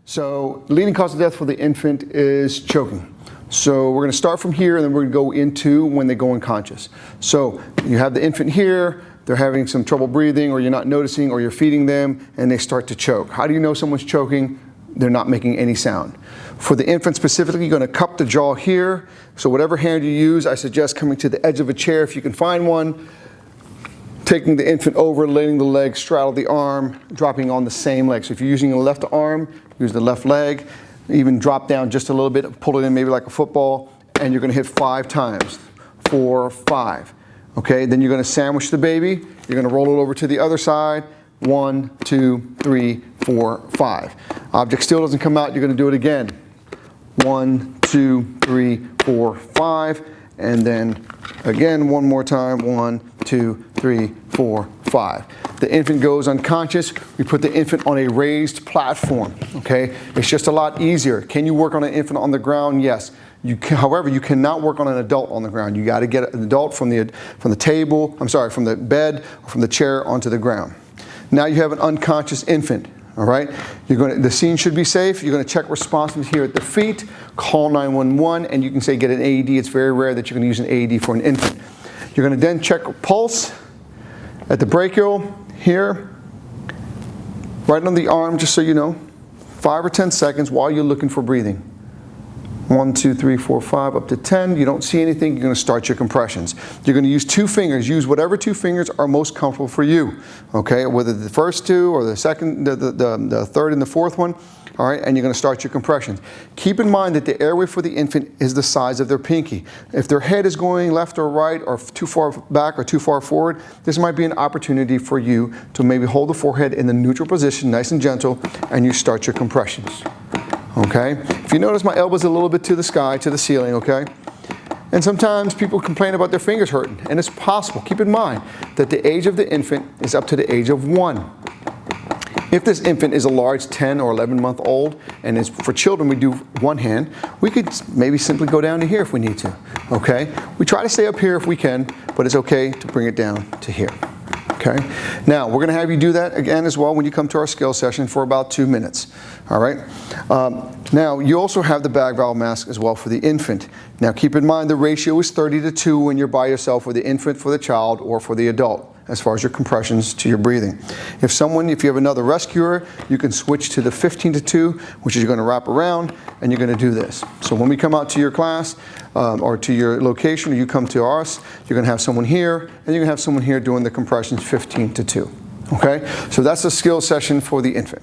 So leading cause of death for the infant is choking. So we're going to start from here and then we're going to go into when they go unconscious. So you have the infant here, they're having some trouble breathing, or you're not noticing, or you're feeding them and they start to choke. How do you know someone's choking? They're not making any sound. For the infant specifically, you're going to cup the jaw here. So whatever hand you use, I suggest coming to the edge of a chair if you can find one, taking the infant over, letting the leg straddle the arm, dropping on the same leg. So if you're using the left arm, use the left leg, even drop down just a little bit, pull it in maybe like a football, and you're going to hit 5 times. 4, 5. Okay, then you're going to sandwich the baby. You're going to roll it over to the other side. 1, 2, 3, 4, 5. Object still doesn't come out, you're going to do it again. 1, 2, 3, 4, 5. And then again, one more time. 1, 2, 3, 4, 5. The infant goes unconscious. We put the infant on a raised platform. Okay, it's just a lot easier. Can you work on an infant on the ground? Yes. However, you cannot work on an adult on the ground. You got to get an adult from the table. I'm sorry, from the bed or from the chair onto the ground. Now you have an unconscious infant. All right, the scene should be safe. You're going to check responsiveness here at the feet, call 911, and you can say get an AED. It's very rare that you're going to use an AED for an infant. You're going to then check pulse at the brachial here, right on the arm, just so you know, 5 or 10 seconds while you're looking for breathing. 1, 2, 3, 4, 5, up to 10. You don't see anything, you're going to start your compressions. You're going to use 2 fingers. Use whatever 2 fingers are most comfortable for you. Okay, whether the first 2 or the second, the third and the fourth one. All right, and you're going to start your compressions. Keep in mind that the airway for the infant is the size of their pinky. If their head is going left or right or too far back or too far forward, this might be an opportunity for you to maybe hold the forehead in the neutral position, nice and gentle, and you start your compressions. Okay, if you notice my elbow's a little bit to the sky, to the ceiling, okay? And sometimes people complain about their fingers hurting, and it's possible. Keep in mind that the age of the infant is up to the age of 1. If this infant is a large 10 or 11-month-old, and is for children we do one hand, we could maybe simply go down to here if we need to, okay? We try to stay up here if we can, but it's okay to bring it down to here. Okay. Now, we're going to have you do that again as well when you come to our skill session for about 2 minutes. All right. Now, you also have the bag valve mask as well for the infant. Now, keep in mind the ratio is 30-2 when you're by yourself, for the infant, for the child, or for the adult, as far as your compressions to your breathing. If you have another rescuer, you can switch to the 15-2, which is you're going to wrap around and you're going to do this. So when we come out to your class or to your location, or you come to us, you're going to have someone here and you're going to have someone here doing the compressions 15-2. Okay? So that's the skill session for the infant.